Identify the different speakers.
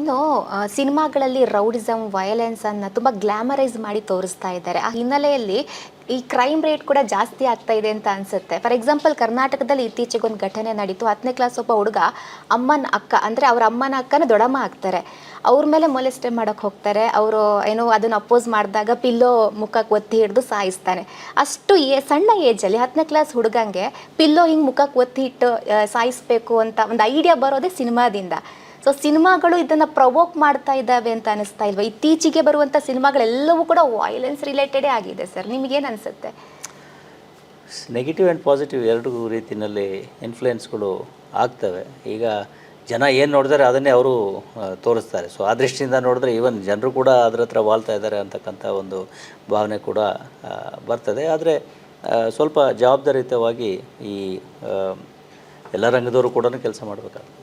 Speaker 1: ಇನ್ನು ಸಿನಿಮಾಗಳಲ್ಲಿ ರೌಡಿಸಮ್, ವಯಲೆನ್ಸನ್ನು ತುಂಬ ಗ್ಲಾಮರೈಸ್ ಮಾಡಿ ತೋರಿಸ್ತಾ ಇದ್ದಾರೆ. ಆ ಹಿನ್ನೆಲೆಯಲ್ಲಿ ಈ ಕ್ರೈಮ್ ರೇಟ್ ಕೂಡ ಜಾಸ್ತಿ ಆಗ್ತಾ ಇದೆ ಅಂತ ಅನಿಸುತ್ತೆ. ಫಾರ್ ಎಕ್ಸಾಂಪಲ್ ಕರ್ನಾಟಕದಲ್ಲಿ ಇತ್ತೀಚೆಗೆ ಒಂದು ಘಟನೆ ನಡೀತು. 10ನೇ ಕ್ಲಾಸ್ ಒಬ್ಬ ಹುಡುಗ ಅಮ್ಮನ ಅಕ್ಕ, ಅಂದರೆ ಅವ್ರ ಅಮ್ಮನ ಅಕ್ಕನ ದೊಡ್ಡಮ್ಮ ಆಗ್ತಾರೆ. ಅವ್ರ ಮೇಲೆ ಮೊಲೆಸ್ಟೆ ಮಾಡೋಕ್ಕೆ ಹೋಗ್ತಾರೆ. ಅವರು ಏನೋ ಅದನ್ನು ಅಪೋಸ್ ಮಾಡಿದಾಗ ಪಿಲ್ಲೋ ಮುಖಕ್ಕೆ ಒತ್ತಿ ಹಿಡಿದು ಸಾಯಿಸ್ತಾನೆ. ಅಷ್ಟು ಸಣ್ಣ ಏಜಲ್ಲಿ 10ನೇ ಕ್ಲಾಸ್ ಹುಡುಗಂಗೆ ಪಿಲ್ಲೋ ಹಿಂಗೆ ಮುಖಕ್ಕೆ ಒತ್ತಿ ಇಟ್ಟು ಸಾಯಿಸಬೇಕು ಅಂತ ಒಂದು ಐಡಿಯಾ ಬರೋದೇ ಸಿನಿಮಾದಿಂದ. ಸೊ ಸಿನಿಮಾಗಳು ಇದನ್ನು ಪ್ರವೋಕ್ ಮಾಡ್ತಾ ಇದ್ದಾವೆ ಅಂತ ಅನಿಸ್ತಾ ಇಲ್ವಾ? ಇತ್ತೀಚೆಗೆ ಬರುವಂಥ ಸಿನಿಮಾಗಳೆಲ್ಲವೂ ಕೂಡ ವೈಲೆನ್ಸ್ ರಿಲೇಟೆಡೇ ಆಗಿದೆ ಸರ್. ನಿಮಗೇನು ಅನಿಸುತ್ತೆ?
Speaker 2: ನೆಗೆಟಿವ್ ಆ್ಯಂಡ್ ಪಾಸಿಟಿವ್ ಎರಡೂ ರೀತಿಯಲ್ಲಿ ಇನ್ಫ್ಲುಯೆನ್ಸ್ಗಳು ಆಗ್ತವೆ. ಈಗ ಜನ ಏನು ನೋಡಿದರೆ ಅದನ್ನೇ ಅವರು ತೋರಿಸ್ತಾರೆ. ಸೊ ಆ ದೃಷ್ಟಿಯಿಂದ ನೋಡಿದ್ರೆ ಈವನ್ ಜನರು ಕೂಡ ಅದರ ಹತ್ರ ವಾಳ್ತಾ ಇದ್ದಾರೆ ಅಂತಕ್ಕಂಥ ಒಂದು ಭಾವನೆ ಕೂಡ ಬರ್ತದೆ. ಆದರೆ ಸ್ವಲ್ಪ ಜವಾಬ್ದಾರಿಯುತವಾಗಿ ಈ ಎಲ್ಲ ರಂಗದವರು ಕೂಡ ಕೆಲಸ ಮಾಡಬೇಕಾಗುತ್ತೆ.